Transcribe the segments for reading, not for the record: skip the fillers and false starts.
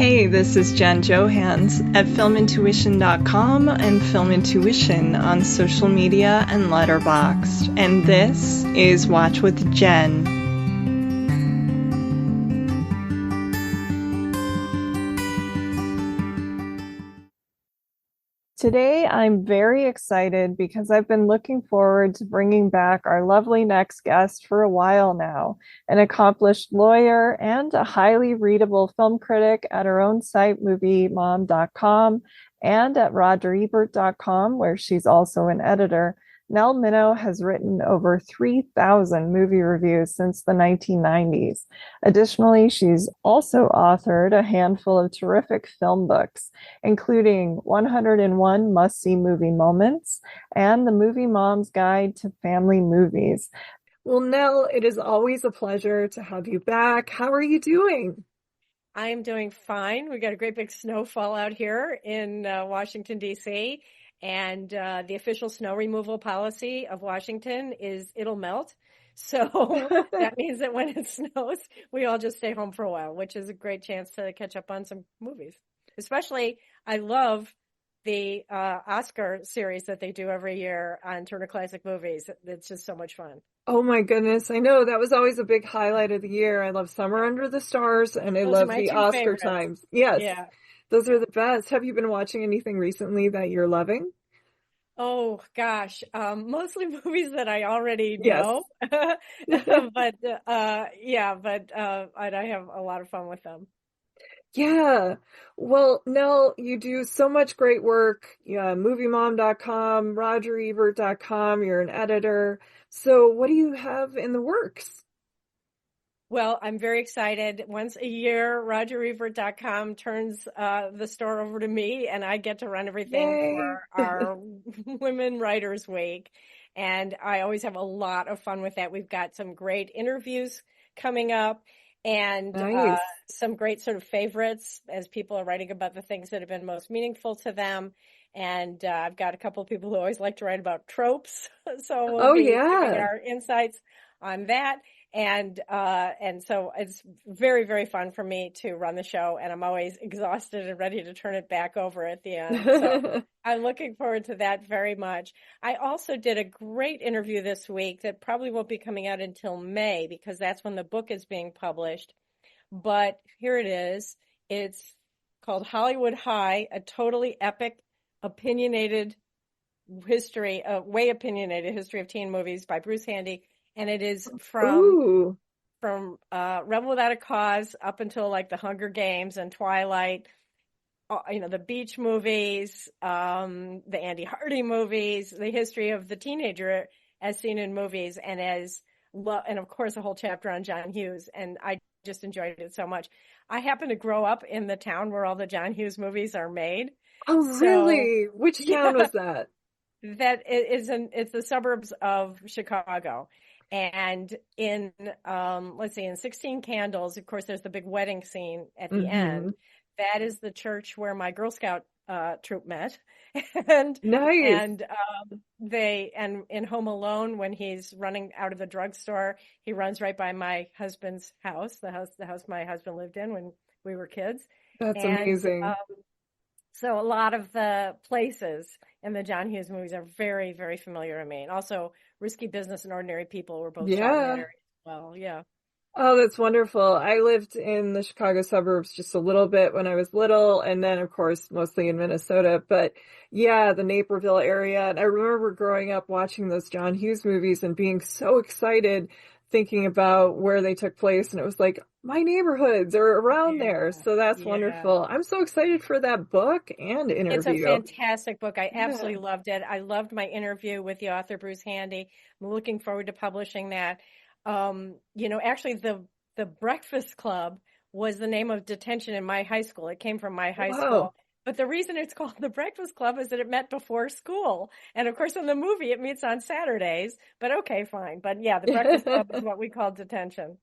Hey, this is Jen Johans at filmintuition.com and filmintuition on social media and Letterboxd. And this is Watch with Jen. Today, I'm very excited because I've been looking forward to bringing back our lovely next guest for a while now, an accomplished lawyer and a highly readable film critic at her own site, moviemom.com, and at rogerebert.com, where she's also an editor. Nell Minow has written over 3,000 movie reviews since the 1990s. Additionally, she's also authored a handful of terrific film books, including 101 Must-See Movie Moments and The Movie Mom's Guide to Family Movies. Well, Nell, it is always a pleasure to have you back. How are you doing? I'm doing fine. We got a great big snowfall out here in Washington, D.C., and the official snow removal policy of Washington is it'll melt. So that means that when it snows, we all just stay home for a while, which is a great chance to catch up on some movies. Especially, I love the Oscar series that they do every year on Turner Classic Movies. It's just so much fun. Oh my goodness. I know that was always a big highlight of the year. I love Summer Under the Stars and I love the Oscar favorites. times. Yes. Yeah. Those are the best. Have you been watching anything recently that you're loving? Oh gosh, mostly movies that I already know. Yes. But I have a lot of fun with them. Yeah. Well, Nell, you do so much great work. Yeah, moviemom.com, rogerebert.com, you're an editor. So what do you have in the works? Well, I'm very excited. Once a year, rogerebert.com turns the store over to me, and I get to run everything Yay. for our Women Writers Week. And I always have a lot of fun with that. We've got some great interviews coming up and Nice. some great sort of favorites as people are writing about the things that have been most meaningful to them. And I've got a couple of people who always like to write about tropes. So we'll be giving our insights on that. And so it's very, very fun for me to run the show, and I'm always exhausted and ready to turn it back over at the end. So I'm looking forward to that very much. I also did a great interview this week that probably won't be coming out until May because that's when the book is being published. But here it is. It's called Hollywood High, a totally epic, opinionated history, way opinionated history of teen movies by Bruce Handy. And it is from Rebel Without a Cause up until like the Hunger Games and Twilight, the beach movies, the Andy Hardy movies, the history of the teenager as seen in movies, and of course a whole chapter on John Hughes. And I just enjoyed it so much. I happen to grow up in the town where all the John Hughes movies are made. Oh, really? Which town was that? It's the suburbs of Chicago. And in 16 Candles, of course, there's the big wedding scene at the end. That is the church where my Girl Scout troop met. And nice. And in Home Alone, when he's running out of the drugstore, he runs right by my husband's house, the house my husband lived in when we were kids. That's amazing. So a lot of the places in the John Hughes movies are very, very familiar to me. And also Risky Business and Ordinary People were both shot in that area as well. Yeah. Oh, that's wonderful. I lived in the Chicago suburbs just a little bit when I was little, and then, of course, mostly in Minnesota. But yeah, the Naperville area. And I remember growing up watching those John Hughes movies and being so excited thinking about where they took place. And it was like, my neighborhoods are around there. So that's wonderful. I'm so excited for that book and interview. It's a fantastic book. I absolutely loved it. I loved my interview with the author, Bruce Handy. I'm looking forward to publishing that. Actually the Breakfast Club was the name of detention in my high school. It came from my high school. But the reason it's called the Breakfast Club is that it met before school. And of course, in the movie, it meets on Saturdays. But okay, fine. But yeah, the Breakfast Club is what we call detention.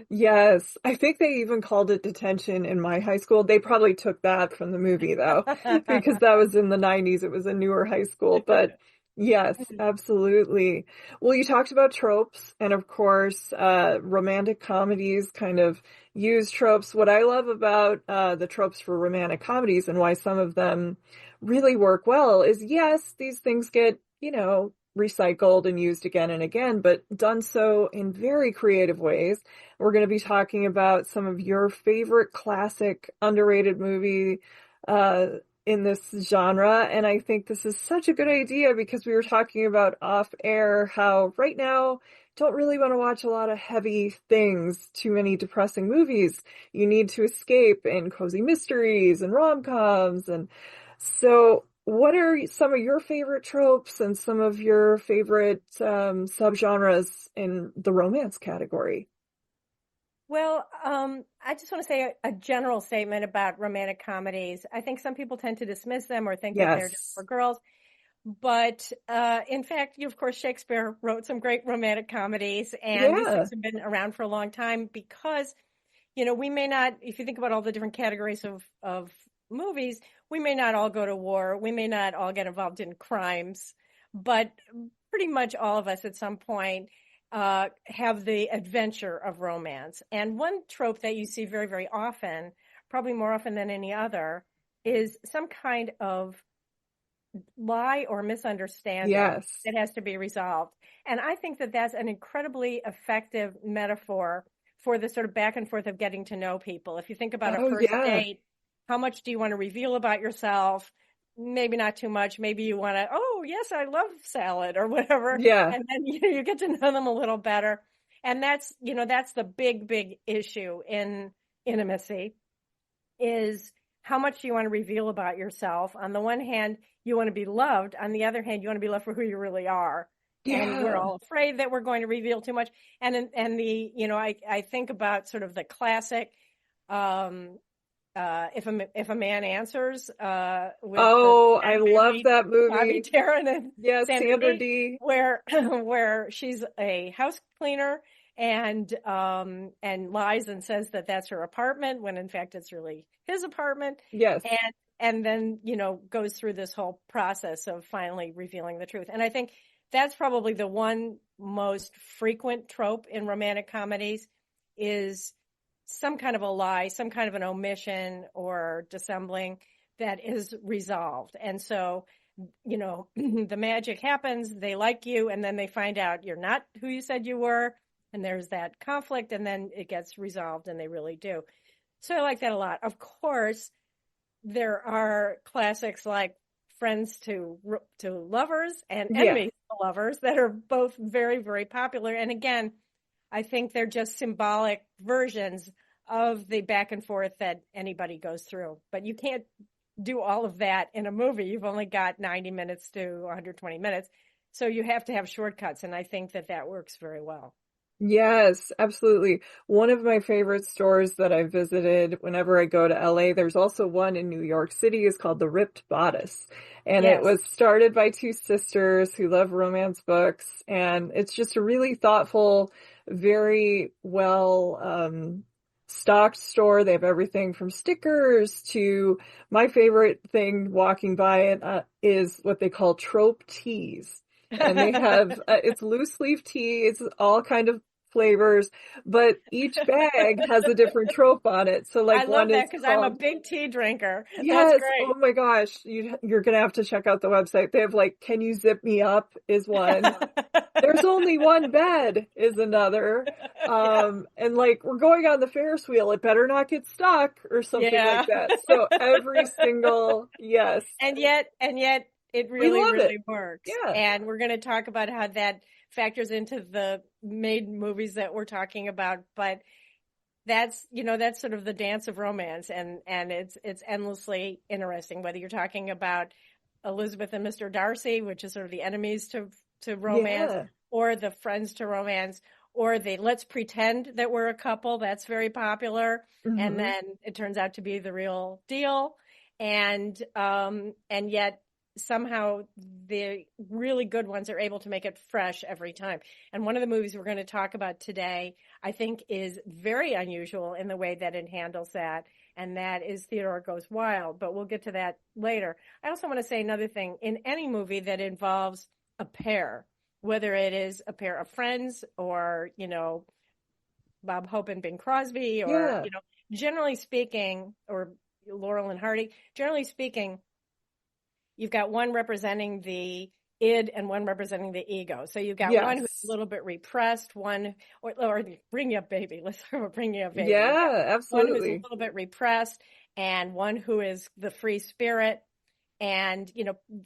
Yes. I think they even called it detention in my high school. They probably took that from the movie, though, because that was in the 90s. It was a newer high school. But Yes, absolutely. Well, you talked about tropes, and of course, romantic comedies kind of use tropes. What I love about the tropes for romantic comedies and why some of them really work well is yes, these things get, recycled and used again and again, but done so in very creative ways. We're going to be talking about some of your favorite classic underrated movie uh, in this genre. And I think this is such a good idea because we were talking about off air how right now don't really want to watch a lot of heavy things, too many depressing movies. You need to escape in cozy mysteries and rom-coms. And so what are some of your favorite tropes and some of your favorite subgenres in the romance category? Well, I just want to say a general statement about romantic comedies. I think some people tend to dismiss them or think that they're just Yes. for girls. But in fact, of course, Shakespeare wrote some great romantic comedies, and these Yeah. things have been around for a long time because, we may not, if you think about all the different categories of movies, we may not all go to war, we may not all get involved in crimes, but pretty much all of us at some point have the adventure of romance. And one trope that you see very, very often, probably more often than any other, is some kind of lie or misunderstanding Yes. that has to be resolved. And I think that that's an incredibly effective metaphor for the sort of back and forth of getting to know people. If you think about a Oh, first yeah. date, how much do you want to reveal about yourself? Maybe not too much. Maybe you want to, oh, yes, I love salad or whatever. Yeah. And then you get to know them a little better. And that's the big, big issue in intimacy is how much do you want to reveal about yourself? On the one hand, you want to be loved. On the other hand, you want to be loved for who you really are. And we're Yeah. all afraid that we're going to reveal too much. And I think about sort of the classic, um, if a man answers, with the Oh, I Ted love Bundy, that Bobby movie. Darin and Yes, Sandra Sandra Dee, D. where, where she's a house cleaner and lies and says that that's her apartment when in fact it's really his apartment. Yes. And then, goes through this whole process of finally revealing the truth. And I think that's probably the one most frequent trope in romantic comedies is some kind of a lie, some kind of an omission or dissembling that is resolved. And so, the magic happens, they like you, and then they find out you're not who you said you were, and there's that conflict, and then it gets resolved, and they really do. So I like that a lot. Of course, there are classics like Friends to Lovers and Yeah. Enemies to Lovers that are both very, very popular. And again, I think they're just symbolic versions of the back and forth that anybody goes through. But you can't do all of that in a movie. You've only got 90 minutes to 120 minutes. So you have to have shortcuts. And I think that works very well. Yes, absolutely. One of my favorite stores that I visited whenever I go to LA, there's also one in New York City, is called the Ripped Bodice. And it Yes. was started by two sisters who love romance books. And it's just a really thoughtful, very well, stocked store. They have everything from stickers to my favorite thing walking by it, is what they call trope teas. And they have, it's loose leaf tea. It's all kind of flavors, but each bag has a different trope on it. So I like one love is that because I'm a called, big tea drinker. That's yes, oh great. my gosh, you're gonna have to check out the website. They have like, can you zip me up is one. There's only one bed is another. Yeah. And like we're going on the Ferris wheel, it better not get stuck or something Yeah. like that. So every single, yes, And yet it we really, love it. really works. Yeah. And we're going to talk about how that factors into the made movies that we're talking about. But that's sort of the dance of romance, and it's endlessly interesting, whether you're talking about Elizabeth and Mr. Darcy, which is sort of the enemies to romance, Yeah. or the friends to romance, or the let's pretend that we're a couple. That's very popular. And Hmm. then it turns out to be the real deal. And yet somehow the really good ones are able to make it fresh every time. And one of the movies we're going to talk about today, I think, is very unusual in the way that it handles that. And that is Theodore Goes Wild, but we'll get to that later. I also want to say another thing. In any movie that involves a pair, whether it is a pair of friends or, Bob Hope and Bing Crosby, or, Yeah. generally speaking, or Laurel and Hardy, generally speaking, you've got one representing the id and one representing the ego. So you've got one who's a Yes. little bit repressed, one, or bring you up baby. Let's talk about bring you up baby. You've got Yeah, one who's a absolutely. little bit repressed and one who is the free spirit. And,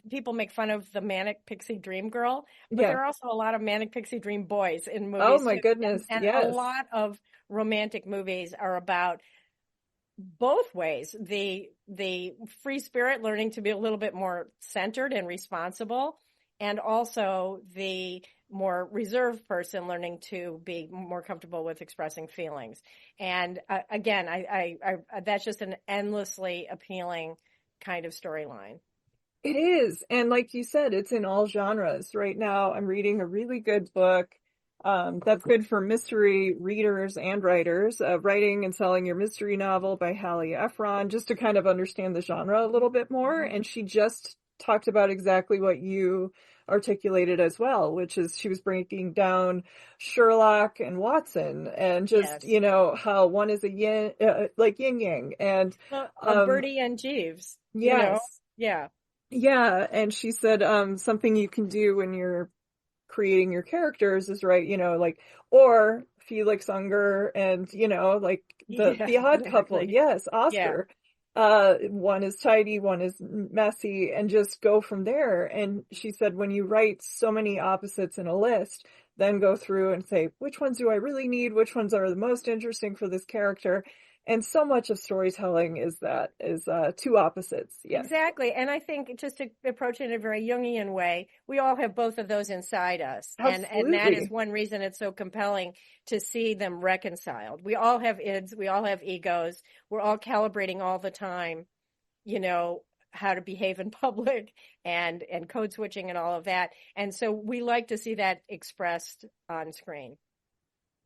people make fun of the manic pixie dream girl, but Yeah. there are also a lot of manic pixie dream boys in Oh movies my too. goodness. And a Yes. lot of romantic movies are about both ways. The free spirit learning to be a little bit more centered and responsible, and also the more reserved person learning to be more comfortable with expressing feelings. And again, I that's just an endlessly appealing kind of storyline. It is. And like you said, it's in all genres. Right now, I'm reading a really good book that's good for mystery readers and writers, Writing and Selling Your Mystery Novel by Hallie Efron, just to kind of understand the genre a little bit more. And she just talked about exactly what you articulated as well, which is she was breaking down Sherlock and Watson and just, Yes. how one is a yin, like yin yang. And A um, Birdie and Jeeves, yes. yeah. Yeah, and she said something you can do when you're creating your characters is right, like or Felix Unger and like Yeah, the odd couple. exactly. Yes, Yeah. Oscar. One is tidy, one is messy, and just go from there. And she said when you write so many opposites in a list, then go through and say which ones do I really need, which ones are the most interesting for this character. And so much of storytelling is two opposites. Yes. Exactly. And I think just to approach it in a very Jungian way, we all have both of those inside us. And that is Absolutely. one reason it's so compelling to see them reconciled. We all have ids, we all have egos. We're all calibrating all the time, you know, how to behave in public and code switching and all of that. And so we like to see that expressed on screen.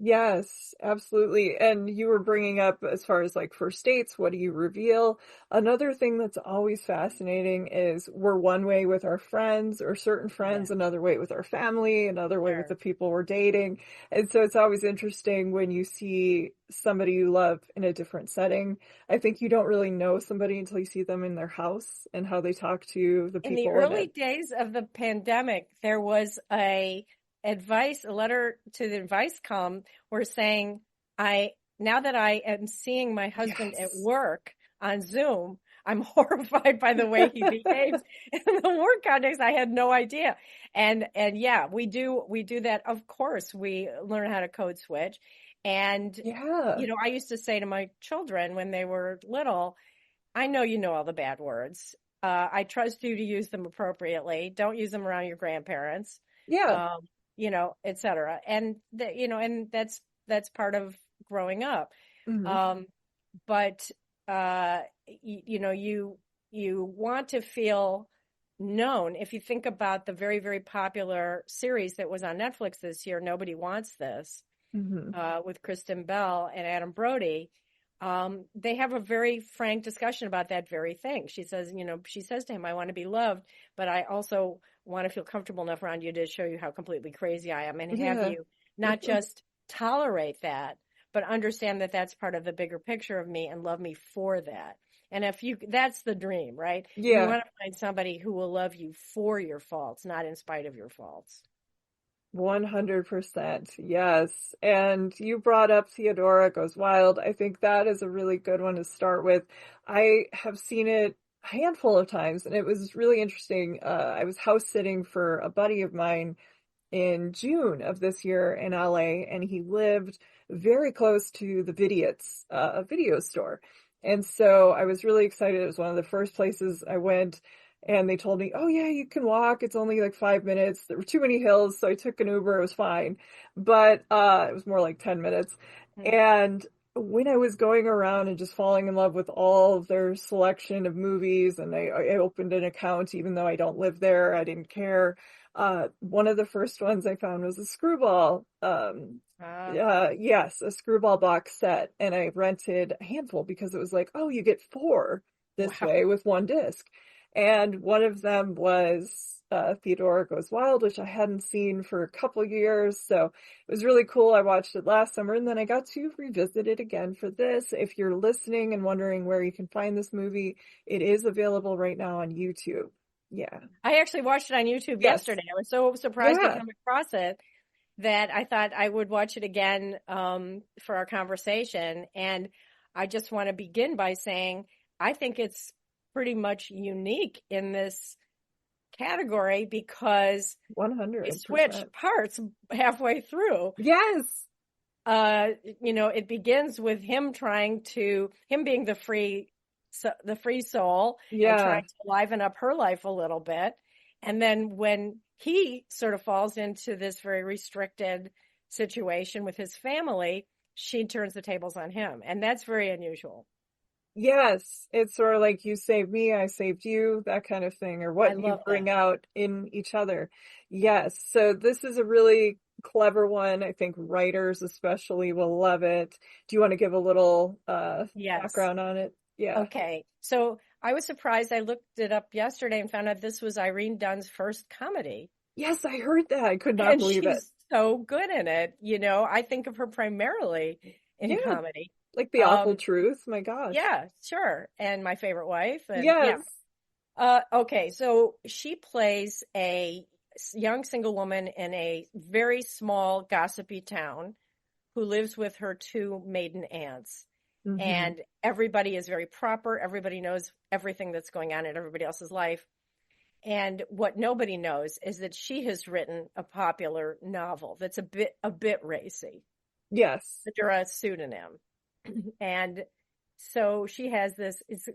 Yes, absolutely. And you were bringing up as far as like first dates, what do you reveal? Another thing that's always fascinating is we're one way with our friends or certain Yeah, friends, another way with our family, another way with sure. the people we're dating. And so it's always interesting when you see somebody you love in a different setting. I think you don't really know somebody until you see them in their house and how they talk to the In the people in early it. days of the pandemic, there was a letter to the advice column where saying, now that I am seeing my husband at Yes. work on Zoom, I'm horrified by the way he behaves in the work context. I had no idea. And yeah, we do that. Of course, we learn how to code switch. And, Yeah. I used to say to my children when they were little, I know you know all the bad words. I trust you to use them appropriately. Don't use them around your grandparents, Yeah. um, et cetera. And and that's part of growing up. Hmm. Um, but you want to feel known. If you think about the very, very popular series that was on Netflix this year, Nobody Wants This, Hmm. with Kristen Bell and Adam Brody, they have a very frank discussion about that very thing. She says to him, I want to be loved, but I also want to feel comfortable enough around you to show you how completely crazy I am and have Yeah. you not just tolerate that, but understand that that's part of the bigger picture of me and love me for that. And that's the dream, right? You Yeah. want to find somebody who will love you for your faults, not in spite of your faults. 100%. Yes. And you brought up Theodora Goes Wild. I think that is a really good one to start with. I have seen it a handful of times and it was really interesting. I was house sitting for a buddy of mine in June of this year in LA, and he lived very close to the Vidiot's video store. And so I was really excited. It was one of the first places I went, and they told me, "Oh yeah, you can walk. It's only like 5 minutes." There were too many hills, so I took an Uber. It was fine, but it was more like 10 minutes. Mm. And when I was going around and just falling in love with all of their selection of movies, and I opened an account even though I don't live there, I didn't care. One of the first ones I found was a Screwball. Ah, Yes, a Screwball box set, and I rented a handful because it was like, oh, you get four this wow. way with one disc. And one of them was Theodora Goes Wild, which I hadn't seen for a couple years. So it was really cool. I watched it last summer and then I got to revisit it again for this. If you're listening and wondering where you can find this movie, it is available right now on YouTube. Yeah. I actually watched it on YouTube Yes. yesterday. I was so surprised to Yeah. come across it that I thought I would watch it again for our conversation. And I just want to begin by saying I think it's pretty much unique in this category because we switch 100%. parts halfway through. Yes. It begins with him him being the free soul and Yeah. trying to liven up her life a little bit. And then when he sort of falls into this very restricted situation with his family, she turns the tables on him. And that's very unusual. Yes, it's sort of like you saved me, I saved you, that kind of thing, or I what you love bring that. out in each other. Yes, so this is a really clever one. I think writers especially will love it. Do you want to give a little Yes. background on it? Yeah. Okay. So I was surprised. I looked it up yesterday and found out this was Irene Dunn's first comedy. Yes, I heard that. I could not And believe it. she's so good in it. I think of her primarily in Yeah, comedy. like the awful Um, truth. My gosh. yeah, sure. And My Favorite Wife. And yeah. Yes. Okay. So she plays a young single woman in a very small, gossipy town who lives with her two maiden aunts. Hmm. And everybody is very proper. Everybody knows everything that's going on in everybody else's life. And what nobody knows is that she has written a popular novel that's a bit racy Yes. under a pseudonym. And so she has it's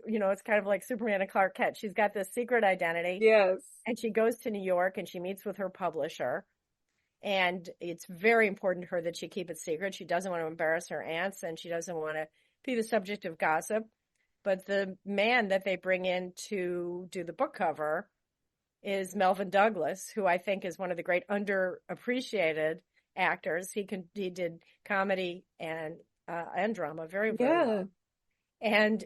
kind of like Superman and Clark Kent. She's got this secret identity Yes. and she goes to New York and she meets with her publisher. And it's very important to her that she keep it secret. She doesn't want to embarrass her aunts and she doesn't want to be the subject of gossip. But the man that they bring in to do the book cover is Melvin Douglas, who I think is one of the great underappreciated actors. He did comedy and drama very, very Yeah. well. And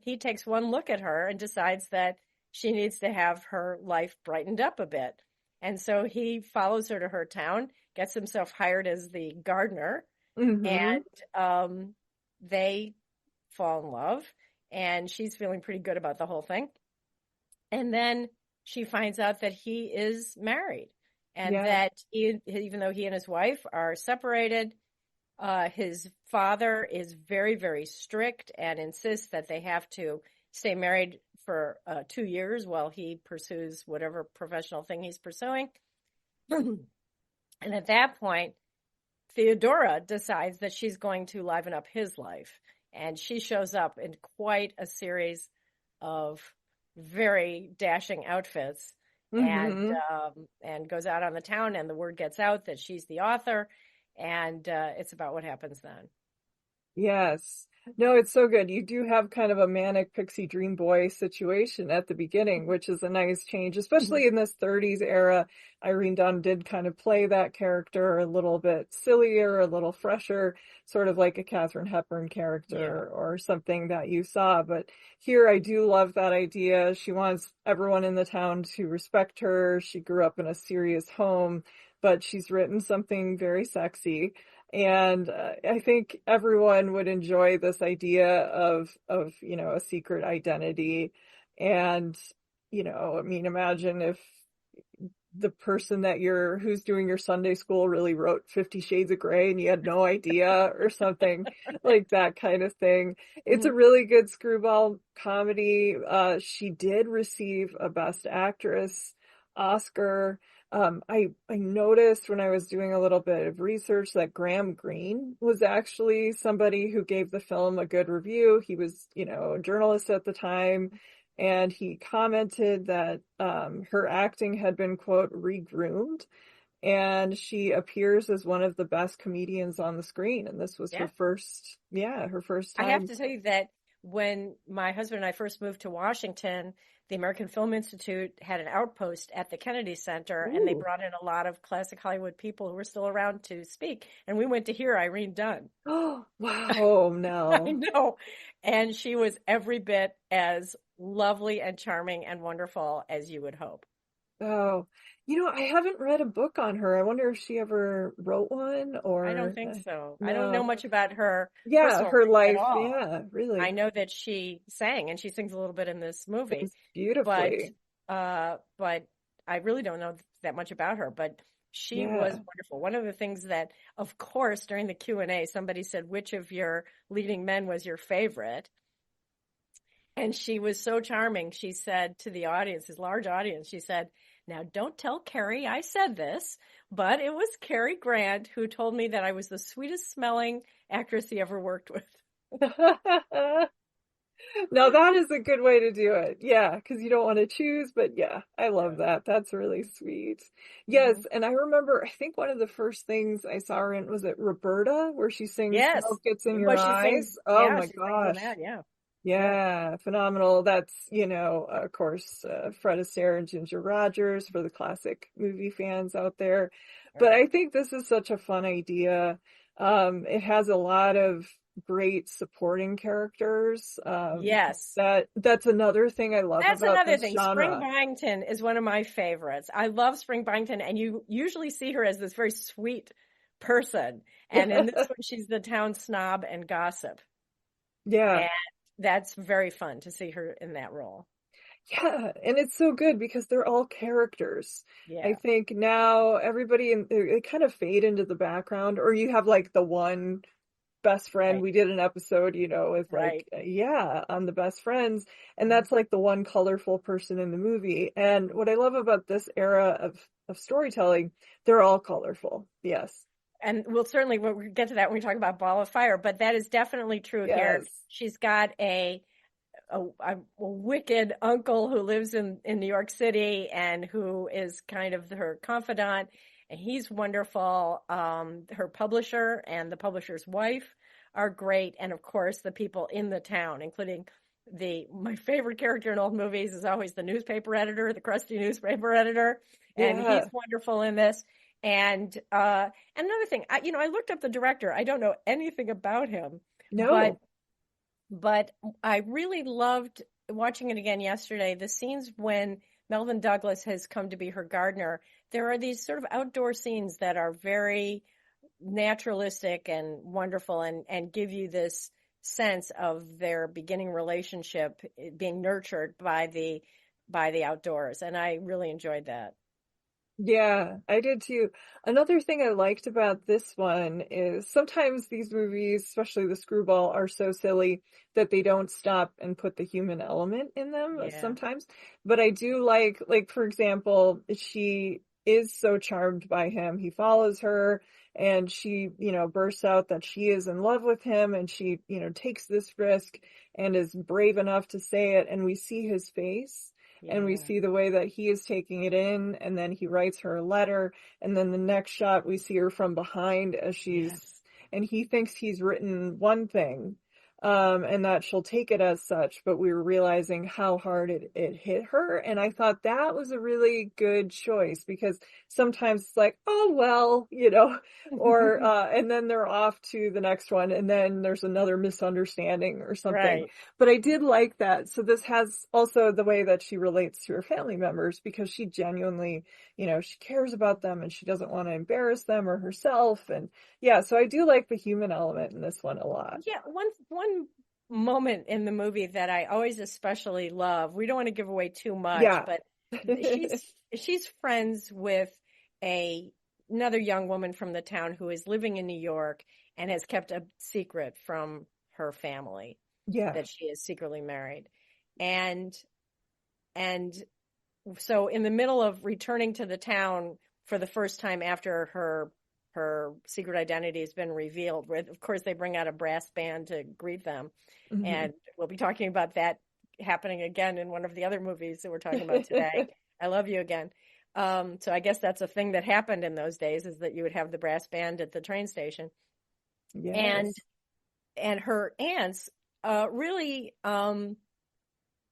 he takes one look at her and decides that she needs to have her life brightened up a bit. And so he follows her to her town, gets himself hired as the gardener, Hmm. and they fall in love. And she's feeling pretty good about the whole thing. And then she finds out that he is married and Yeah. that even though he and his wife are separated, his father is very, very strict and insists that they have to stay married for 2 years while he pursues whatever professional thing he's pursuing. And at that point, Theodora decides that she's going to liven up his life. And she shows up in quite a series of very dashing outfits and Hmm. and goes out on the town and the word gets out that she's the author and it's about what happens then. Yes. No, it's so good. You do have kind of a manic pixie dream boy situation at the beginning, which is a nice change, especially in this 30s era. Irene Dunn did kind of play that character a little bit sillier, a little fresher, sort of like a Katharine Hepburn Yeah. character or something that you saw. But here I do love that idea. She wants everyone in the town to respect her. She grew up in a serious home, but she's written something very sexy. And I think everyone would enjoy this idea of a secret identity. And, I mean, imagine if the person who's doing your Sunday school really wrote 50 Shades of Grey and you had no idea or something like that kind of thing. It's a Mhm. really good screwball comedy. She did receive a Best Actress Oscar. I noticed when I was doing a little bit of research that Graham Greene was actually somebody who gave the film a good review. He was, a journalist at the time, and he commented that her acting had been, quote, regroomed, and she appears as one of the best comedians on the screen. And this was Yeah. her first I have time. to tell you that when my husband and I first moved to Washington, the American Film Institute had an outpost at the Kennedy Center, and they Ooh. brought in a lot of classic Hollywood people who were still around to speak. And we went to hear Irene Dunn. Oh, wow, I no. know. And she was every bit as lovely and charming and wonderful as you would hope. Oh, I haven't read a book on her. I wonder if she ever wrote one I don't or think so. I don't know no. much about her Yeah, personal her life at life. all. Yeah, I really. know that she sang and she sings a little bit in this movie, Sings but beautifully. but I really don't know that much about her, but she was Yeah. wonderful. One of the things that, of course, during the Q&A, somebody said, which of your leading men was your favorite? And she was so charming. She said to the audience, his large audience, she said, now don't tell Cary I said this, but it was Cary Grant who told me that I was the sweetest smelling actress he ever worked with. No, that is a good way to do it. Yeah, because you don't want to choose, but yeah, I love Yeah. that. That's really sweet. Yes, Hmm. and I remember, I think one of the first things I saw her in was it Roberta, where she sings Yes. Smoke Gets in Well, Your she sings, Eyes. Oh yeah, my she sings in gosh. that. Yeah. Yeah. Yeah, phenomenal. That's, of course, Fred Astaire and Ginger Rogers for the classic movie fans out there. All But right. I think this is such a fun idea. It has a lot of great supporting characters. Yes. That's another thing I love That's about another this thing. Spring genre. Byington is one of my favorites. I love Spring Byington, and you usually see her as this very sweet person. And in this one, she's the town snob and gossip. Yeah. And that's very fun to see her in that role. Yeah, and it's so good because they're all characters. I Yeah. think now everybody they kind of fade into the background, or you have like the one best friend. Right. We did an episode, with like, Right. yeah, on the best friends, and Mhm. that's like the one colorful person in the movie. And what I love about this era of storytelling, they're all colorful. Yes. And we'll get to that when we talk about Ball of Fire, but that is definitely true here. Yes. She's got a wicked uncle who lives in New York City and who is kind of her confidant, and he's wonderful. Her publisher and the publisher's wife are great, and of course the people in the town, including my favorite character in old movies is always the newspaper editor, the crusty newspaper editor, and he's Yeah. wonderful in this. And another thing, I looked up the director. I don't know anything about him, but No. but I really loved watching it again yesterday. The scenes when Melvin Douglas has come to be her gardener, there are these sort of outdoor scenes that are very naturalistic and wonderful and give you this sense of their beginning relationship being nurtured by the outdoors. And I really enjoyed that. Yeah, I did too. Another thing I liked about this one is sometimes these movies, especially the screwball, are so silly that they don't stop and put the human element in them Yeah. sometimes. But I do like for example, she is so charmed by him. He follows her and she, bursts out that she is in love with him and she, takes this risk and is brave enough to say it. And we see his face and we Yeah. see the way that he is taking it in, and then he writes her a letter, and then the next shot we see her from behind as Yes. and he thinks he's written one thing, and that she'll take it as such, but we were realizing how hard it hit her, and I thought that was a really good choice, because sometimes it's like, oh, well, or, and then they're off to the next one, and then there's another misunderstanding or something. Right. But I did like that. So this has also the way that she relates to her family members, because she genuinely, she cares about them and she doesn't want to embarrass them or herself. And yeah, so I do like the human element in this one a lot. Yeah, one moment in the movie that I always especially love. We don't want to give away too much, Yeah. but she's friends with a another young woman from the town who is living in New York and has kept a secret from her family Yeah. that she is secretly married. And and so in the middle of returning to the town for the first time after her secret identity has been revealed, where of course they bring out a brass band to greet them. Hmm. And we'll be talking about that happening again in one of the other movies that we're talking about today. I Love You Again. So I guess that's a thing that happened in those days, is that you would have the brass band at the train station. And Yes. and her aunts really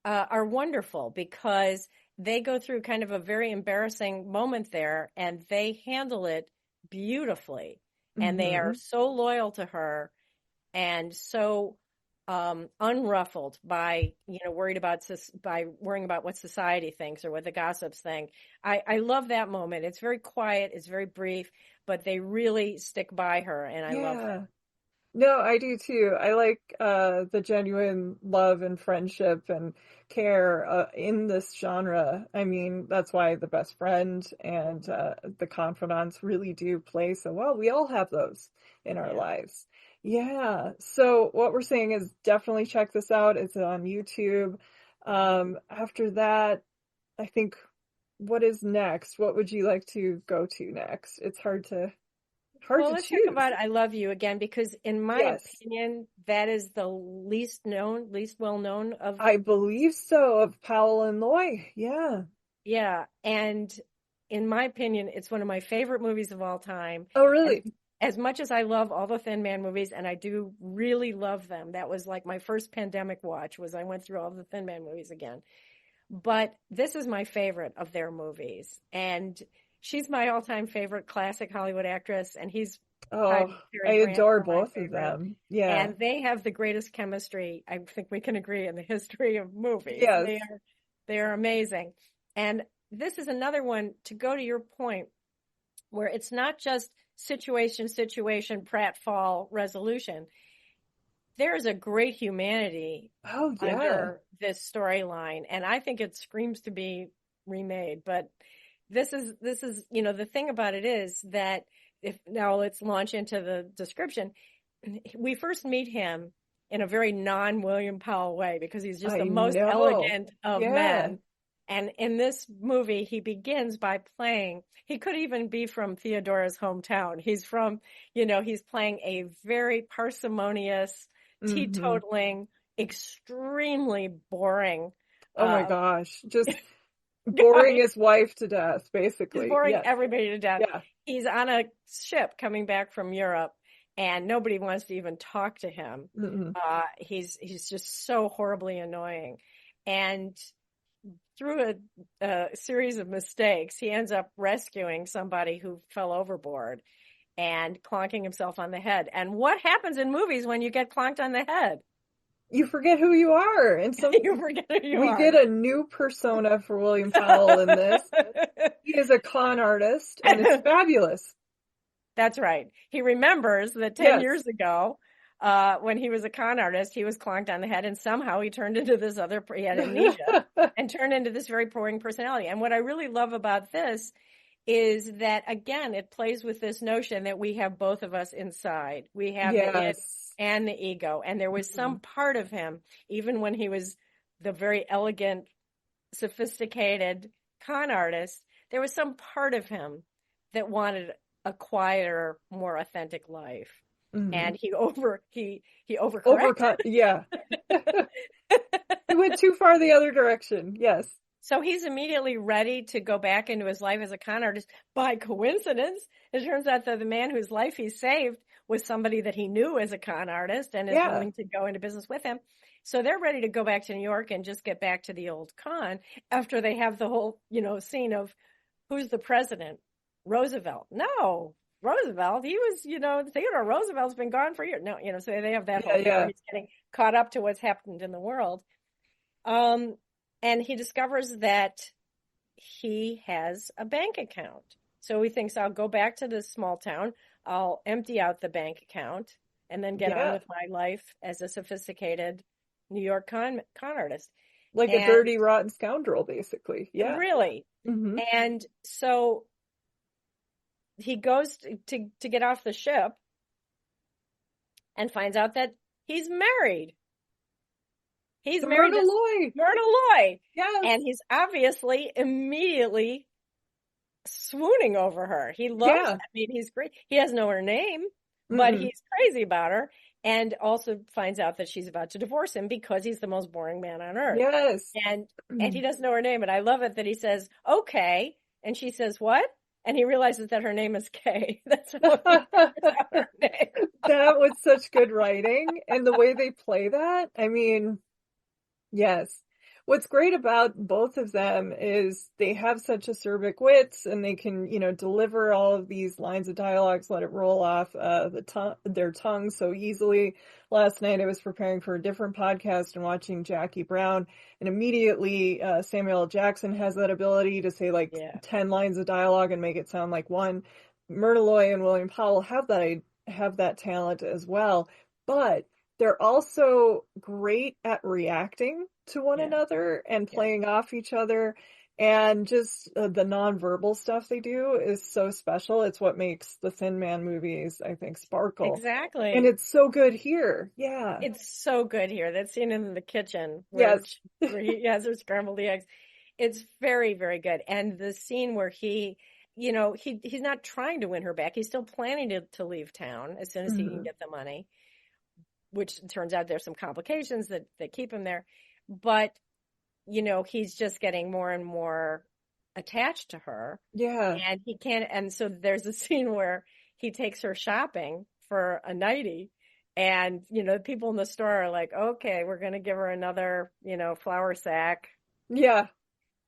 are wonderful because they go through kind of a very embarrassing moment there and they handle it beautifully. And they are Hmm. so loyal to her and so unruffled by, by worrying about what society thinks or what the gossips think. I love that moment. It's very quiet, it's very brief, but they really stick by her, and I love that. Yeah. No, I do too. I like the genuine love and friendship and care in this genre. I mean, that's why the best friend and the confidants really do play so well. We all have those in our Yeah. lives. Yeah. So what we're saying is definitely check this out. It's on YouTube. After that, I think what is next? What would you like to go to next? It's hard Well, to let's talk choose. about I Love You again because in my Yes. opinion, that is the least well known of. I believe so, of Powell and Loy. Yeah. Yeah, and in my opinion, it's one of my favorite movies of all time. Oh, As really? as much as I love all the Thin Man movies, and I do really love them, that was like my first pandemic watch was I went through all the Thin Man movies again. But this is my favorite of their movies, and she's my all-time favorite classic Hollywood actress, and he's Oh, tied with I Cary Grant adore for my both of favorite. them. Yeah. And they have the greatest chemistry, I think we can agree, in the history of movies. Yes. They are amazing. And this is another one, to go to your point, where it's not just situation, pratfall, resolution. There is a great humanity Oh, yeah. under this storyline, and I think it screams to be remade. But this is the thing about it is that, if now let's launch into the description. We first meet him in a very non-William Powell way because he's just I the most know. elegant of Yeah. men. And in this movie, he begins by playing, he could even be from Theodora's hometown. He's playing a very parsimonious, Hmm. teetotaling, extremely boring Oh my uh, gosh. Just boring guy. his wife to death, He's basically. boring Yes. everybody to death. Yeah. He's on a ship coming back from Europe, and nobody wants to even talk to him. Hmm. He's just so horribly annoying, and through a series of mistakes, he ends up rescuing somebody who fell overboard and clonking himself on the head. And what happens in movies when you get clonked on the head? You forget who you are. And You forget who you we are. get a new persona for William Powell in this. He is a con artist, and it's fabulous. That's right. He remembers that 10 Yes. years ago, when he was a con artist, he was clonked on the head and somehow he turned into he had amnesia and turned into this very boring personality. And what I really love about this is that, again, it plays with this notion that we have both of us inside. We have the id Yes. and the ego. And there was some Mhm. part of him, even when he was the very elegant, sophisticated con artist, there was some part of him that wanted a quieter, more authentic life. Mhm. And he overcorrected. Yeah. He went too far the other direction. Yes. So he's immediately ready to go back into his life as a con artist. By coincidence, it turns out that the man whose life he saved was somebody that he knew as a con artist and is Yeah. willing to go into business with him. So they're ready to go back to New York and just get back to the old con after they have the whole, scene of who's the president? Roosevelt. No, Roosevelt. He was, Theodore Roosevelt's been gone for years. No, so they have that Yeah, whole thing where yeah. he's getting caught up to what's happened in the world. Um, and he discovers that he has a bank account. So he thinks, I'll go back to this small town, I'll empty out the bank account, and then get on Yeah. with my life as a sophisticated New York con artist. Like a And dirty, rotten scoundrel, basically. Yeah. really, Hmm. and so he goes to get off the ship and finds out that he's married. He's To married Myrna to Loy. Myrna Loy, Yes. and he's obviously immediately swooning over her. He loves, Yeah. I mean, he's great. He doesn't know her name, but Mm-mm. he's crazy about her, and also finds out that she's about to divorce him because he's the most boring man on earth. Yes. And he doesn't know her name, and I love it that he says, okay, and she says, what? and he realizes that her name is Kay. That's what he figures out her name. That was such good writing, and the way they play that, I mean, yes. What's great about both of them is they have such acerbic wits and they can, deliver all of these lines of dialogues, let it roll off their tongues so easily. Last night I was preparing for a different podcast and watching Jackie Brown, and immediately Samuel L. Jackson has that ability to say like Yeah. 10 lines of dialogue and make it sound like one. Myrna Loy and William Powell have that talent as well, but they're also great at reacting to one Yeah. another and Yeah. playing off each other. And just the nonverbal stuff they do is so special. It's what makes the Thin Man movies, I think, sparkle. And Exactly. it's so good here. Yeah. It's so good here. That scene in the kitchen Yes. where he has her scrambled the eggs. It's very, very good. And the scene where he's not trying to win her back. He's still planning to leave town as soon as he can Hmm. get the money, which turns out there's some complications that keep him there. But, he's just getting more and more attached to her. Yeah. And he can't. And so there's a scene where he takes her shopping for a nightie. And, people in the store are like, okay, we're going to give her another, flour sack. Yeah.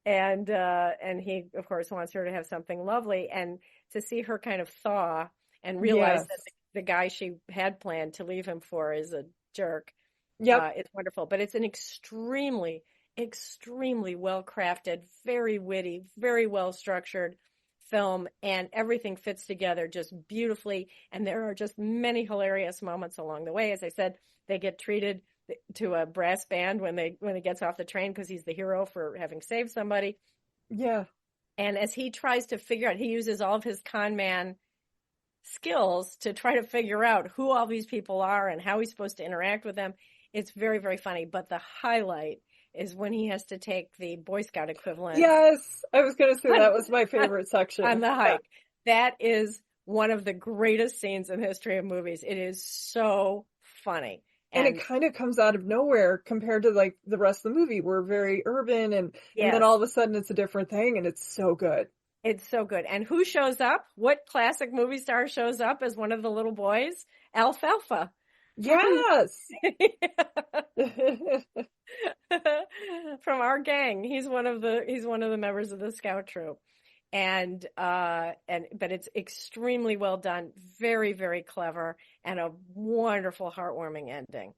And he, of course, wants her to have something lovely. And to see her kind of thaw and realize Yes. that the guy she had planned to leave him for is a jerk, Yep. it's wonderful. But it's an extremely, extremely well crafted, very witty, very well structured film, and everything fits together just beautifully. And there are just many hilarious moments along the way. As I said, they get treated to a brass band when he gets off the train because he's the hero for having saved somebody. Yeah. And as he tries to figure out, he uses all of his con man skills to try to figure out who all these people are and how he's supposed to interact with them. It's very, very funny. But the highlight is when he has to take the Boy Scout equivalent. Yes. I was going to say that was my favorite section. On the hike. Yeah. That is one of the greatest scenes in the history of movies. It is so funny. And it kind of comes out of nowhere compared to like the rest of the movie. We're very urban and then all of a sudden it's a different thing and it's so good. It's so good. And who shows up? What classic movie star shows up as one of the little boys? Alfalfa. Yes. From our gang. He's one of the members of the scout troop. But it's extremely well done, very, very clever, and a wonderful, heartwarming ending.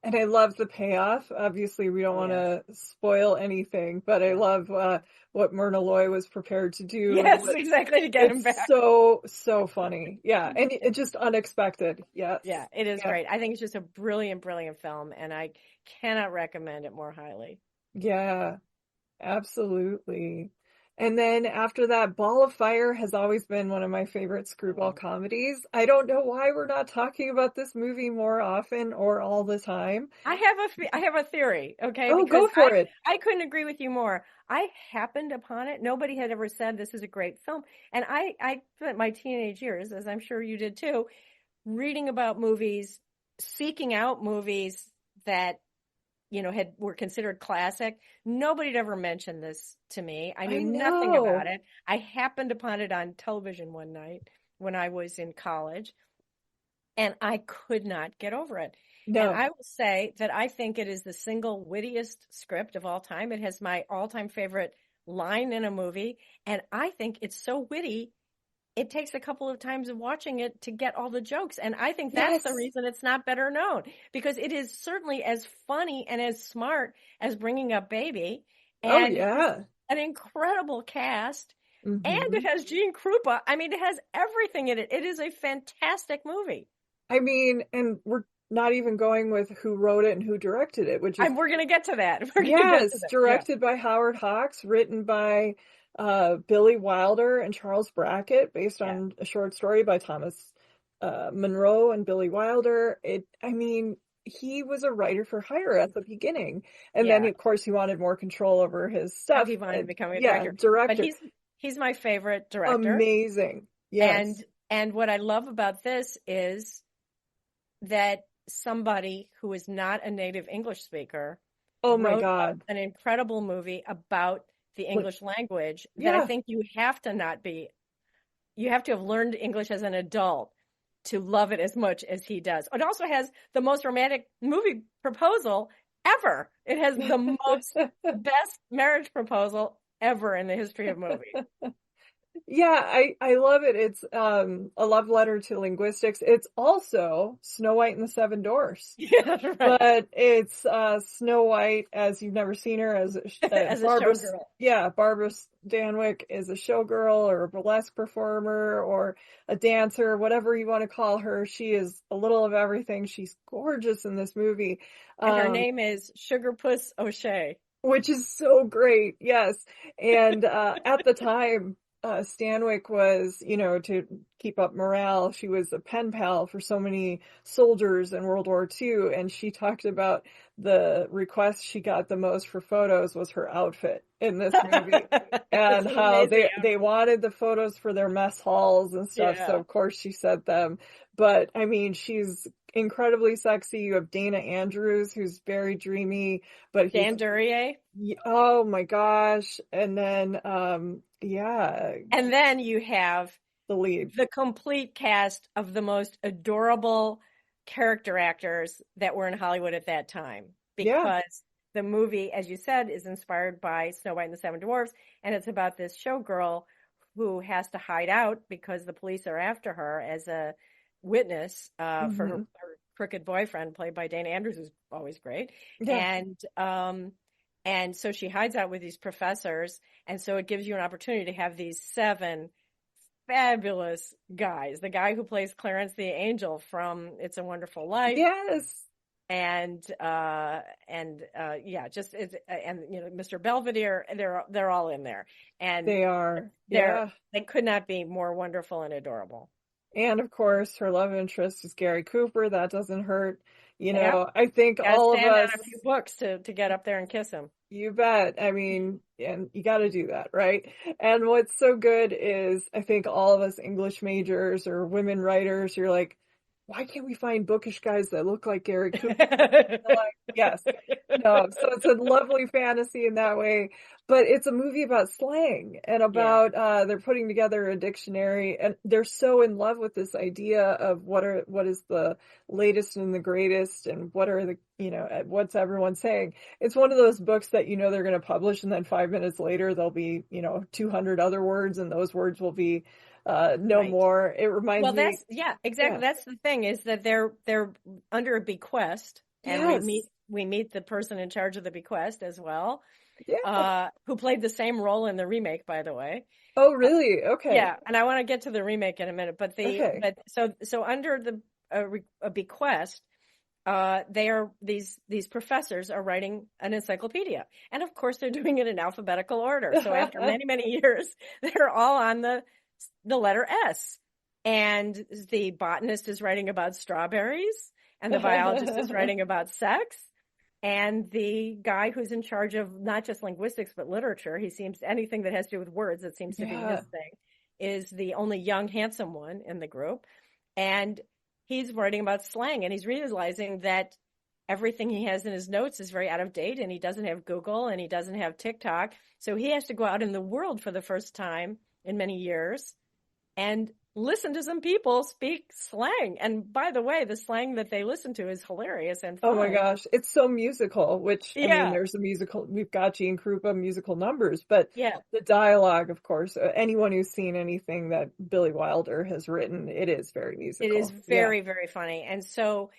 And I love the payoff. Obviously, we don't want to spoil anything, but I love what Myrna Loy was prepared to do. Yes, exactly, to get him back. So funny. Yeah, and it's just unexpected. Yes. Yeah, it is great. I think it's just a brilliant, brilliant film, and I cannot recommend it more highly. Yeah, absolutely. And then after that, Ball of Fire has always been one of my favorite screwball comedies. I don't know why we're not talking about this movie more often or all the time. I have a theory, okay? Oh, go for it. I couldn't agree with you more. I happened upon it. Nobody had ever said this is a great film. And I spent my teenage years, as I'm sure you did too, reading about movies, seeking out movies that were considered classic. Nobody had ever mentioned this to me. I knew nothing about it. I happened upon it on television one night when I was in college, and I could not get over it. No. And I will say that I think it is the single wittiest script of all time. It has my all-time favorite line in a movie, and I think it's so witty, it takes a couple of times of watching it to get all the jokes. And I think that's the reason it's not better known, because it is certainly as funny and as smart as Bringing Up Baby. And an incredible cast. Mm-hmm. And it has Gene Krupa. I mean, it has everything in it. It is a fantastic movie. I mean, and we're not even going with who wrote it and who directed it, which is... we're going to get to that. Directed by Howard Hawks, written by Billy Wilder and Charles Brackett, based on a short story by Thomas Monroe and Billy Wilder. He was a writer for hire at the beginning, and then of course he wanted more control over his stuff. He wanted to become a director. But he's my favorite director. Amazing. Yes. And what I love about this is that somebody who is not a native English speaker wrote an incredible movie about the English language that I think you have to not be you have to have learned English as an adult to love it as much as he does. It also has the most romantic movie proposal ever. It has the best marriage proposal ever in the history of movies. Yeah, I love it. It's a love letter to linguistics. It's also Snow White and the Seven Dwarfs. Yeah, that's right. But it's Snow White as you've never seen her as As a Barbara. showgirl. Yeah, Barbara Stanwyck is a showgirl or a burlesque performer or a dancer, whatever you want to call her. She is a little of everything. She's gorgeous in this movie. And her name is Sugar Puss O'Shea. Which is so great. Yes. And at the time, Stanwyck was, to keep up morale, she was a pen pal for so many soldiers in World War II. And she talked about the request she got the most for photos was her outfit in this movie and how they wanted the photos for their mess halls and stuff. Yeah. So of course she sent them. But I mean, she's incredibly sexy. You have Dana Andrews, who's very dreamy, but Dan Duryea. Oh my gosh. And then, yeah. And then you have the lead, the complete cast of the most adorable character actors that were in Hollywood at that time. Because the movie, as you said, is inspired by Snow White and the Seven Dwarfs. And it's about this showgirl who has to hide out because the police are after her as a witness for her crooked boyfriend, played by Dana Andrews, who's always great. Yeah. And so she hides out with these professors, and so it gives you an opportunity to have these 7 fabulous guys. The guy who plays Clarence the Angel from It's a Wonderful Life. Yes. And Mr. Belvedere, they're all in there. And they are. They could not be more wonderful and adorable. And of course, her love interest is Gary Cooper. That doesn't hurt. I think all of us on a few books to get up there and kiss him. You bet. I mean, and you got to do that, right? And what's so good is I think all of us English majors or women writers, you're like, why can't we find bookish guys that look like Gary Cooper? Like, yes. No. So it's a lovely fantasy in that way. But it's a movie about slang and about they're putting together a dictionary, and they're so in love with this idea of what is the latest and the greatest, and what are the what's everyone saying. It's one of those books that they're going to publish, and then 5 minutes later there'll be 200 other words, and those words will be more. It reminds me. Well, exactly. Yeah. That's the thing, is that they're under a bequest, and we meet the person in charge of the bequest as well. Yeah. Who played the same role in the remake, by the way. Oh, really? Okay. Yeah, and I want to get to the remake in a minute, but so under a bequest, these professors are writing an encyclopedia, and of course they're doing it in alphabetical order. So after many years, they're all on the letter S, and the botanist is writing about strawberries, and the biologist is writing about sex. And the guy who's in charge of not just linguistics, but literature, anything that has to do with words, that seems to be his thing, is the only young, handsome one in the group. And he's writing about slang, and he's realizing that everything he has in his notes is very out of date, and he doesn't have Google, and he doesn't have TikTok. So he has to go out in the world for the first time in many years and listen to some people speak slang. And by the way, the slang that they listen to is hilarious and fun. Oh my gosh, it's so musical, which, I mean, there's a musical, we've got Gene Krupa musical numbers, but the dialogue, of course, anyone who's seen anything that Billy Wilder has written, it is very musical. It is very, very funny. And so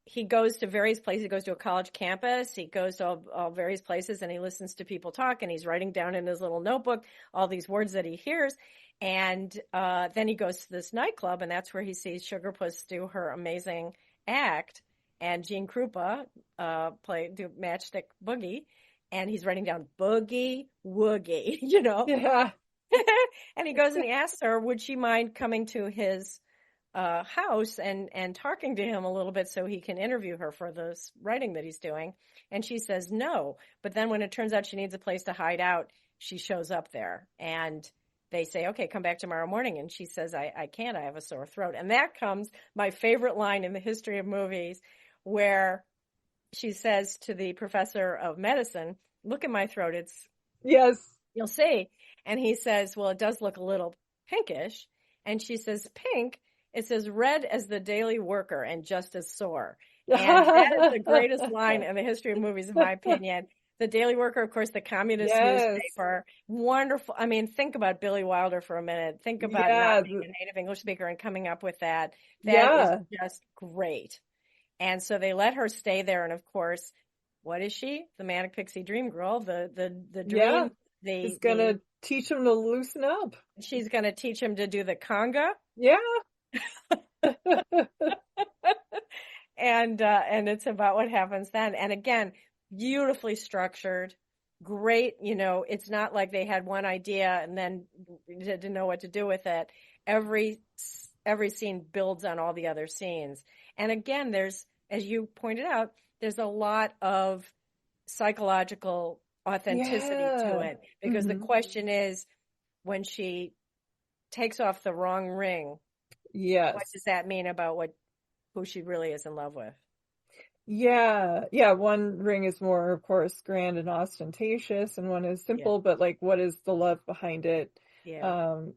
he goes to various places. He goes to a college campus. He goes to all various places, and he listens to people talk, and he's writing down in his little notebook all these words that he hears. And then he goes to this nightclub, and that's where he sees Sugar Puss do her amazing act, and Gene Krupa do Matchstick Boogie, and he's writing down Boogie Woogie, Yeah. And he goes and he asks her, would she mind coming to his house and talking to him a little bit so he can interview her for this writing that he's doing. And she says no. But then when it turns out she needs a place to hide out, she shows up there, and they say, okay, come back tomorrow morning. And she says, I can't, I have a sore throat. And that comes my favorite line in the history of movies, where she says to the professor of medicine, look at my throat. You'll see. And he says, well, it does look a little pinkish. And she says, pink, it's as red as the Daily Worker and just as sore. And that is the greatest line in the history of movies, in my opinion. The Daily Worker, of course, the communist Yes. newspaper. Wonderful. I mean, think about Billy Wilder for a minute. Think about not being a native English speaker and coming up with that. That is just great. And so they let her stay there. And of course, what is she? The Manic Pixie Dream Girl, the dream. She's gonna teach him to loosen up. She's gonna teach him to do the conga. Yeah. And it's about what happens then. And again, beautifully structured, great. You know, it's not like they had one idea and then didn't know what to do with it. Every scene builds on all the other scenes. And again, there's, as you pointed out, there's a lot of psychological authenticity to it, because the question is, when she takes off the wrong ring, what does that mean about who she really is in love with? Yeah. One ring is more, of course, grand and ostentatious, and one is simple, but like, what is the love behind it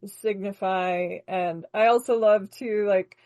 signify? And I also love to, like,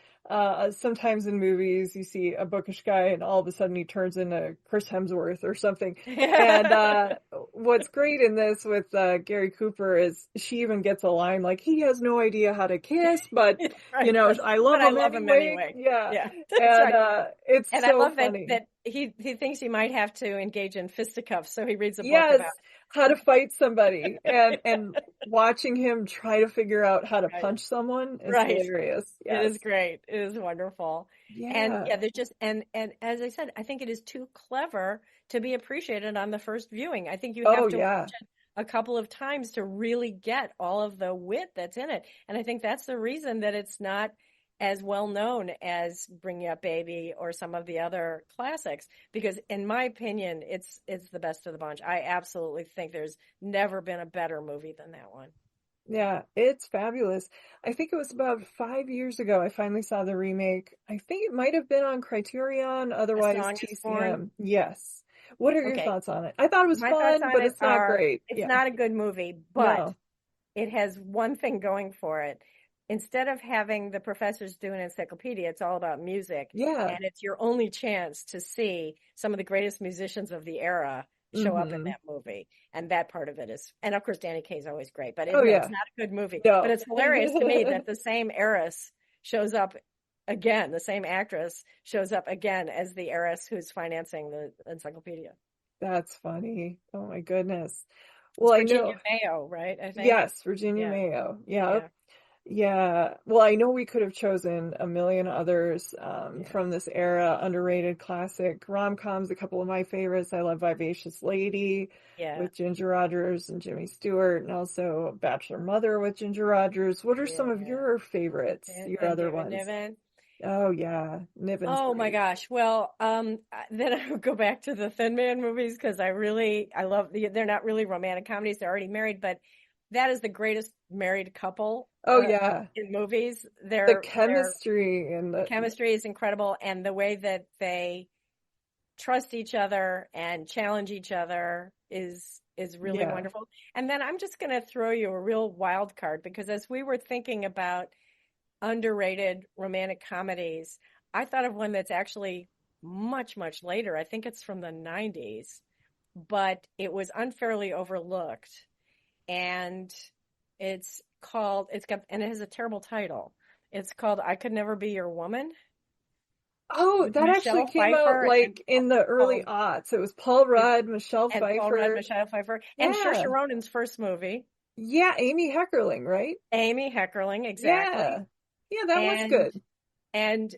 sometimes in movies you see a bookish guy and all of a sudden he turns into Chris Hemsworth or something. And what's great in this with Gary Cooper is she even gets a line like, he has no idea how to kiss, but you know, I love him anyway. Yeah. And it's so I love funny. that he thinks he might have to engage in fisticuffs, so he reads a book about how to fight somebody, and watching him try to figure out how to punch someone is hilarious. It is great. It is wonderful. And there's just, and as I said, I think it is too clever to be appreciated on the first viewing. I think you have to watch it a couple of times to really get all of the wit that's in it. And I think that's the reason that it's not as well known as Bring Up Baby or some of the other classics, because in my opinion, it's the best of the bunch. I absolutely think there's never been a better movie than that one. Yeah, it's fabulous. I think it was about 5 years ago I finally saw the remake. I think it might have been on Criterion, otherwise TCM. Yes. What are your thoughts on it? I thought it was fun, but it's not great. It's not a good movie, but it has one thing going for it. Instead of having the professors do an encyclopedia, it's all about music. Yeah. And it's your only chance to see some of the greatest musicians of the era show up in that movie. And that part of it is, and of course, Danny Kaye is always great, but it's not a good movie. No. But it's hilarious to me that the same heiress shows up again, the same actress shows up again as the heiress who's financing the encyclopedia. That's funny. Oh my goodness. Well, I know Virginia Mayo, right? I think. Yes, Virginia Mayo. Yeah. Well, I know we could have chosen a million others from this era, underrated classic rom-coms. A couple of my favorites. I love Vivacious Lady with Ginger Rogers and Jimmy Stewart, and also Bachelor Mother with Ginger Rogers. What are some of your favorites, your other ones? Niven. Oh, yeah. Niven's great. My gosh. Well, then I would go back to the Thin Man movies, because I love, they're not really romantic comedies. They're already married, but that is the greatest married couple. In movies. The chemistry is incredible, and the way that they trust each other and challenge each other is really wonderful. And then I'm just going to throw you a real wild card, because as we were thinking about underrated romantic comedies, I thought of one that's actually much, much later. I think it's from the 90s, but it was unfairly overlooked. And it has a terrible title. It's called I Could Never Be Your Woman. Oh, that actually came out like in the early aughts. It was Paul Rudd, Michelle Pfeiffer. And Saoirse Ronan's first movie. Yeah, Amy Heckerling, right? Amy Heckerling, exactly. Yeah, that was good. And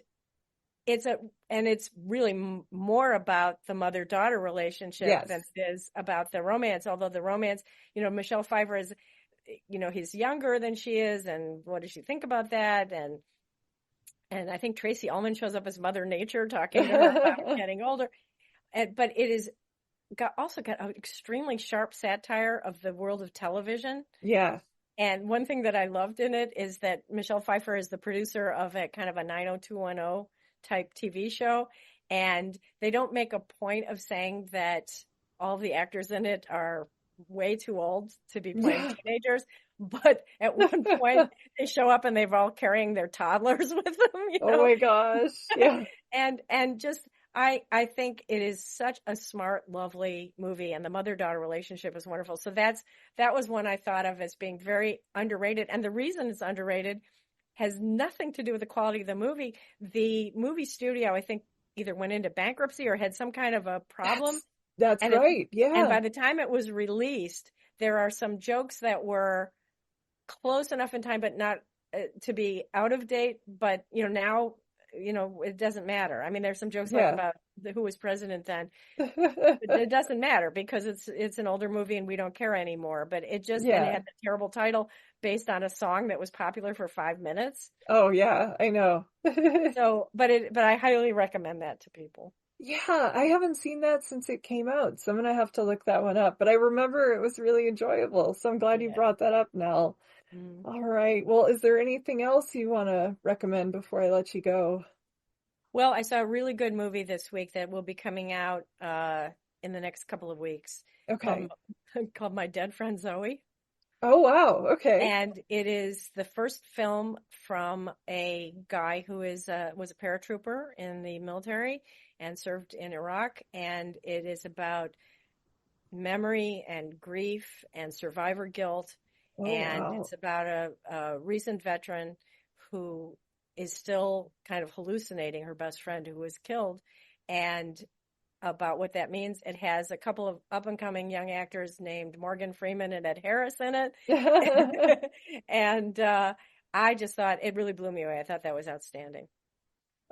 it's really more about the mother-daughter relationship than it is about the romance. Although the romance, Michelle Pfeiffer is, he's younger than she is, and what does she think about that? And I think Tracy Ullman shows up as Mother Nature talking to her about getting older. But it is also got an extremely sharp satire of the world of television. Yeah. And one thing that I loved in it is that Michelle Pfeiffer is the producer of a kind of a 90210 type TV show. And they don't make a point of saying that all the actors in it are way too old to be playing teenagers. But at one point they show up and they're all carrying their toddlers with them, you know? Oh my gosh. Yeah. And just I think it is such a smart, lovely movie, and the mother-daughter relationship is wonderful. So that was one I thought of as being very underrated. And the reason it's underrated has nothing to do with the quality of the movie. The movie studio, I think, either went into bankruptcy or had some kind of a problem. That's right. Yeah. And by the time it was released, there are some jokes that were close enough in time, but not to be out of date. But, now, it doesn't matter. I mean, there's some jokes like about who was president then. It doesn't matter because it's an older movie and we don't care anymore. But it just, and it had the terrible title based on a song that was popular for 5 minutes. Oh yeah, I know. But I highly recommend that to people. Yeah, I haven't seen that since it came out, so I'm gonna have to look that one up. But I remember it was really enjoyable, so I'm glad you brought that up, Nell. All right. Well, is there anything else you want to recommend before I let you go? Well, I saw a really good movie this week that will be coming out in the next couple of weeks. Okay. Called My Dead Friend Zoe. Oh, wow. Okay. And it is the first film from a guy who was a paratrooper in the military and served in Iraq. And it is about memory and grief and survivor guilt. Oh, and wow. It's about a recent veteran who is still kind of hallucinating her best friend who was killed, and about what that means. It has a couple of up-and-coming young actors named Morgan Freeman and Ed Harris in it. And I just thought it really blew me away. I thought that was outstanding.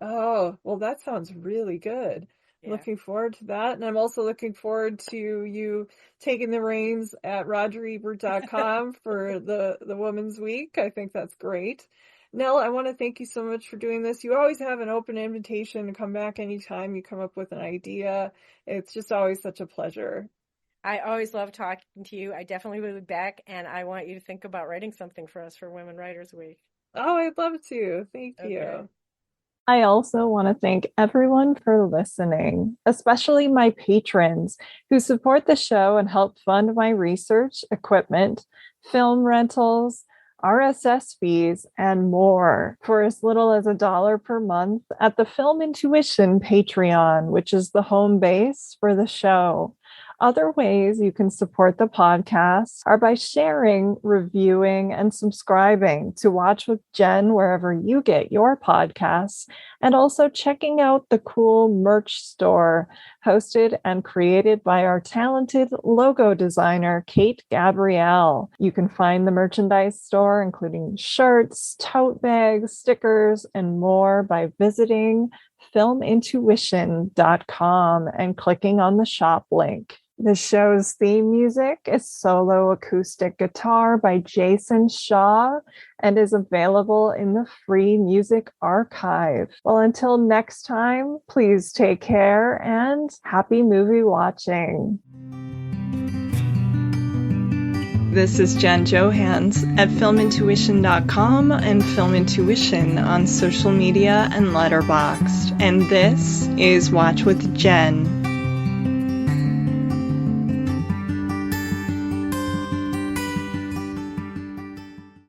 Oh, well, that sounds really good. Yeah. Looking forward to that. And I'm also looking forward to you taking the reins at RogerEbert.com for the Women's Week. I think that's great. Nell, I want to thank you so much for doing this. You always have an open invitation to come back anytime you come up with an idea. It's just always such a pleasure. I always love talking to you. I definitely will be back, and I want you to think about writing something for us for Women Writers Week. Oh, I'd love to. Thank you. Okay. I also want to thank everyone for listening, especially my patrons who support the show and help fund my research, equipment, film rentals, RSS fees, and more for as little as $1 per month at the Film Intuition Patreon, which is the home base for the show. Other ways you can support the podcast are by sharing, reviewing, and subscribing to Watch with Jen wherever you get your podcasts, and also checking out the cool merch store hosted and created by our talented logo designer, Kate Gabrielle. You can find the merchandise store, including shirts, tote bags, stickers, and more by visiting filmintuition.com and clicking on the shop link. The show's theme music is solo acoustic guitar by Jason Shaw and is available in the free music archive. Well, until next time, please take care and happy movie watching. This is Jen Johans at filmintuition.com and Film Intuition on social media and Letterboxd. And this is Watch with Jen.